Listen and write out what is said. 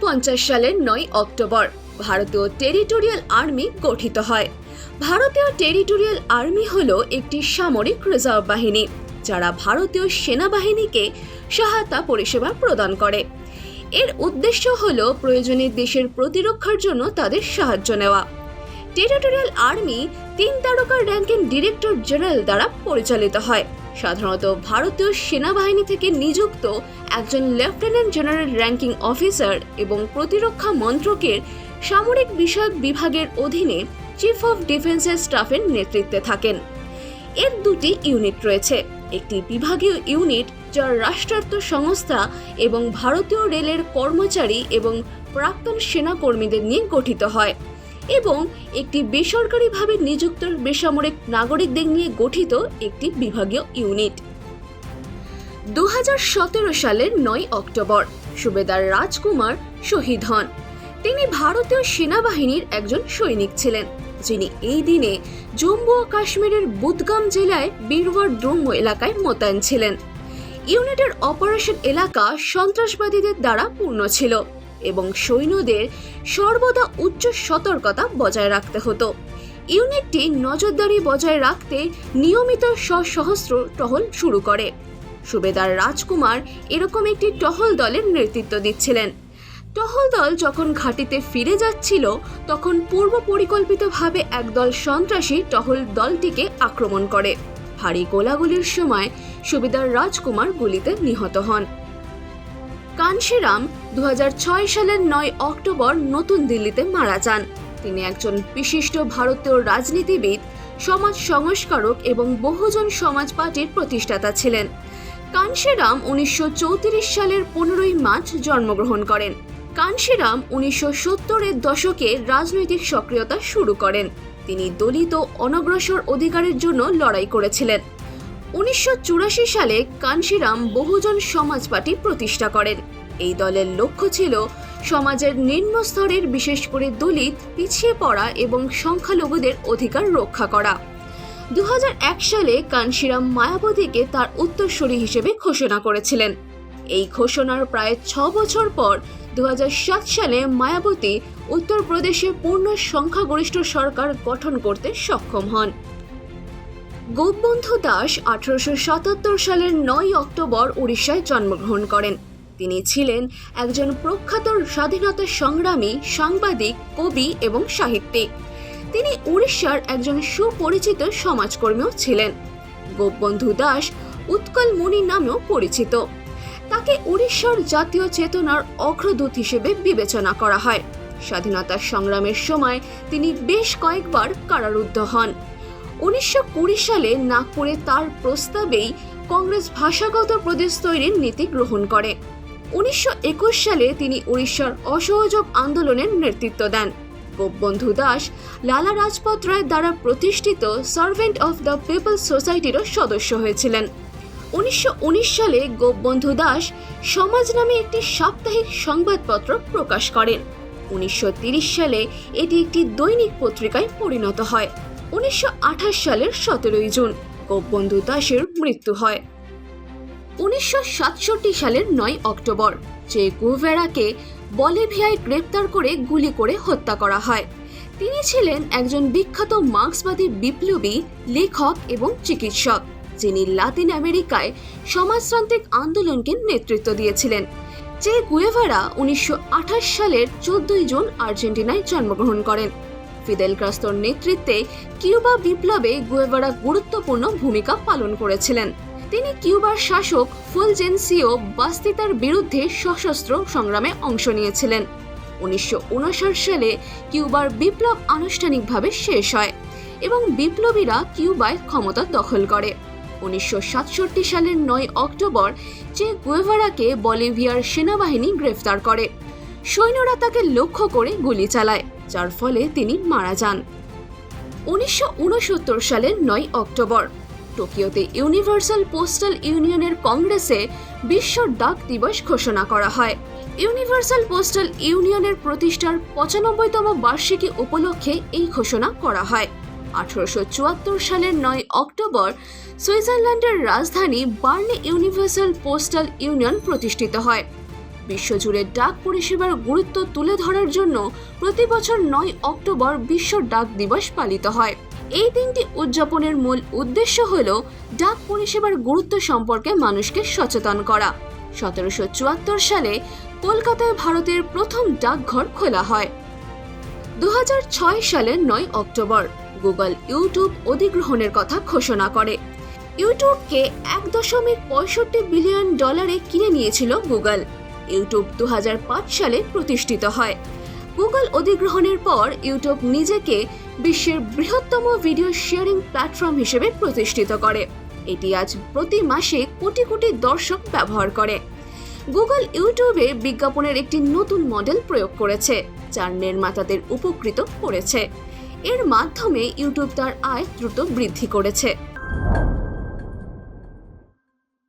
1949 সালের 9 অক্টোবর ভারতীয় territorial army গঠিত হয়। ভারতীয় টেরিটোরিয়াল আর্মি হলো একটি সামরিক রিজার্ভ বাহিনী যারা ভারতীয় সেনাবাহিনীকে সহায়তা পরিষেবা প্রদান করে। এর উদ্দেশ্য হলো প্রয়োজনে দেশের প্রতিরক্ষার জন্য তাদের সাহায্য নেওয়া। টেরিটোরিয়াল আর্মি 3 তারকার র্যাঙ্কিং ডিরেক্টর জেনারেল দ্বারা পরিচালিত হয়। সাধারণত ভারতীয় সেনাবাহিনী থেকে নিযুক্ত একজন লেফটেন্যান্ট জেনারেল র্যাঙ্কিং অফিসার এবং প্রতিরক্ষা মন্ত্রকের সামরিক বিষয়ক বিভাগের অধীনে চিফ অফ ডিফেন্সের স্টাফের নেতৃত্বে থাকেন। এর 2টি ইউনিট রয়েছে, একটি বিভাগীয় ইউনিট যা রাষ্ট্রায়ত্ত সংস্থা এবং ভারতীয় রেলের কর্মচারী এবং প্রাক্তন সেনাকর্মীদের নিয়ে গঠিত হয়, এবং একটি বেসরকারিভাবে নিযুক্ত বেসামরিক নাগরিকদের নিয়ে গঠিত একটি বিভাগীয় ইউনিট। 2017 সালের 9 অক্টোবর সুবেদার রাজকুমার শহীদ হন। তিনি ভারতীয় সেনাবাহিনীর একজন সৈনিক ছিলেন, যিনি এই দিনে জম্মু ও কাশ্মীরের বুদগাম জেলায় বীরওয়ার দুর্গ এলাকায় মোতায়েন ছিলেন। ইউনিটের অপারেশন এলাকা সন্ত্রাসবাদীদের দ্বারা পূর্ণ ছিল এবং সৈন্যদের সর্বদা উচ্চ সতর্কতা বজায় রাখতে হতো। ইউনিটটি নজরদারি বজায় রাখতে নিয়মিত সশস্ত্র টহল শুরু করে। সুবেদার রাজকুমার এরকম একটি টহল দলের নেতৃত্ব দিচ্ছিলেন। টহল দল যখন ঘাঁটিতে ফিরে যাচ্ছিল, তখন পূর্ব পরিকল্পিতভাবে একদল সন্ত্রাসী টহল দলটিকে আক্রমণ করে। ভারী গোলাগুলির সময় সুবেদার রাজকুমার গুলিতে নিহত হন। কানশিরাম 2006 সালের 9 অক্টোবর নতুন দিল্লিতে মারা যান। তিনি একজন বিশিষ্ট ভারতীয় রাজনীতিবিদ, সমাজ সংস্কারক এবং বহুজন সমাজ পার্টির প্রতিষ্ঠাতা ছিলেন। কানশিরাম 1934 সালের 15 মার্চ জন্মগ্রহণ করেন। কানশিরাম 1970-এর দশকে রাজনৈতিক সক্রিয়তা শুরু করেন। তিনি দলিত অনগ্রসর অধিকারের জন্য লড়াই করেছিলেন। 1984 সালে কানশিরাম বহুজন সমাজ পার্টি প্রতিষ্ঠা করেন। এই দলের লক্ষ্য ছিল সমাজের নিম্ন স্তরের, বিশেষ করে দলিত, পিছিয়ে পড়া এবং সংখ্যালঘুদের অধিকার রক্ষা করা। 2001 সালে কানশিরাম মায়াবতীকে তার উত্তরসূরি হিসেবে ঘোষণা করেছিলেন। এই ঘোষণার প্রায় 6 বছর পর 2007 সালে মায়াবতী উত্তরপ্রদেশে পূর্ণ সংখ্যাগরিষ্ঠ সরকার গঠন করতে সক্ষম হন। গোপবন্ধু দাস 1877 সালের 9 অক্টোবর উড়িষ্যায় জন্মগ্রহণ করেন। তিনি ছিলেন একজন প্রখ্যাত স্বাধীনতা সংগ্রামী, সাংবাদিক, কবি এবং সাহিত্যিক। তিনি উড়িষ্যার একজন সুপরিচিত সমাজকর্মীও ছিলেন। গোপবন্ধু দাস উৎকল মুনি নামেও পরিচিত। তাকে উড়িষ্যার জাতীয় চেতনার অগ্রদূত হিসেবে বিবেচনা করা হয়। স্বাধীনতা সংগ্রামের সময় তিনি বেশ কয়েকবার কারারুদ্ধ হন। 1920 সালে নাগপুরে তার প্রস্তাবেই কংগ্রেস ভাষাগত প্রদেশ তৈরির নীতি গ্রহণ করে। 1921 সালে তিনি উড়িষ্যার অসহযোগ আন্দোলনের নেতৃত্ব দেন। গোপবন্ধু দাস লালা রাজপথ রায় দ্বারা প্রতিষ্ঠিত সার্ভেন্ট অফ দ্য পিপলস সোসাইটিরও সদস্য হয়েছিলেন। 1919 সালে গোপবন্ধু দাস সমাজ নামে একটি সাপ্তাহিক সংবাদপত্র প্রকাশ করেন। 1930 সালে এটি একটি দৈনিক পত্রিকায় পরিণত হয়। 1928 সালের 17 জুন গোপবন্ধু দাসের মৃত্যু হয়। 1967 সালের 9 অক্টোবর চে গুয়েভারাকে বলিভিয়ায় গ্রেপ্তার করে গুলি করে হত্যা করা হয়। তিনি ছিলেন একজন বিখ্যাত মার্ক্সবাদী বিপ্লবী, লেখক এবং চিকিৎসক, যিনি লাতিন আমেরিকায় সমাজতান্ত্রিক আন্দোলনকে নেতৃত্ব দিয়েছিলেন। চে গুয়েভারা 1928 সালের 14 জুন আর্জেন্টিনায় জন্মগ্রহণ করেন। ফিদেল কাস্ত্রোর নেতৃত্বে কিউবা বিপ্লবে গুয়েভারা গুরুত্বপূর্ণ ভূমিকা পালন করেছিলেন। তিনি কিউবার শাসক ফুলজেনসিও বাস্তিতার বিরুদ্ধে সশস্ত্র সংগ্রামে অংশ নিয়েছিলেন। 1959 সালে কিউবার বিপ্লব আনুষ্ঠানিকভাবে শেষ হয় এবং বিপ্লবীরা কিউবায় ক্ষমতা দখল করে। 1967 সালের 9 অক্টোবর চে গুয়েভারাকে বলিভিয়ার সেনাবাহিনী গ্রেফতার করে। সৈন্যরা তাকে লক্ষ্য করে গুলি চালায়, যার ফলে তিনি মারা যান। 1969 সালের 9 অক্টোবর টোকিওতে ইউনিভার্সাল পোস্টাল ইউনিয়নের কংগ্রেসে বিশ্ব ডাক দিবস ঘোষণা করা হয়। ইউনিভার্সাল পোস্টাল ইউনিয়নের প্রতিষ্ঠার 95তম বার্ষিকী উপলক্ষে এই ঘোষণা করা হয়। 1874 সালের 9 অক্টোবর সুইজারল্যান্ডের রাজধানী বার্নে ইউনিভার্সাল পোস্টাল ইউনিয়ন প্রতিষ্ঠিত হয়। বিশ্বজুড়ে ডাক পরিষেবার গুরুত্ব তুলে ধরার জন্য প্রতি বছর 9 অক্টোবর বিশ্ব ডাক দিবস পালিত হয়। এই দিনটি উদযাপনের মূল উদ্দেশ্য হল ডাক পরিষেবার গুরুত্ব সম্পর্কে মানুষকে সচেতন করা। 1774 সালে কলকাতায় ভারতের প্রথম ডাকঘর খোলা হয়। 2006 সালের 9 অক্টোবর গুগল ইউটিউব অধিগ্রহণের কথা ঘোষণা করে। ইউটিউবকে $1.65 বিলিয়ন কিনে নিয়েছিল গুগল। ইউটিউব 2005 সালে প্রতিষ্ঠিত হয়। গুগল অধিগ্রহণের পর ইউটিউব নিজেকে বিশ্বের বৃহত্তম ভিডিও শেয়ারিং প্ল্যাটফর্ম হিসেবে প্রতিষ্ঠিত করে। এটি আজ প্রতি মাসে কোটি কোটি দর্শক ব্যবহার করে। গুগল ইউটিউবে বিজ্ঞাপনের একটি নতুন মডেল প্রয়োগ করেছে, যার নির্মাতাদের উপকৃত করেছে। এর মাধ্যমে ইউটিউব তার আয় দ্রুত বৃদ্ধি করেছে।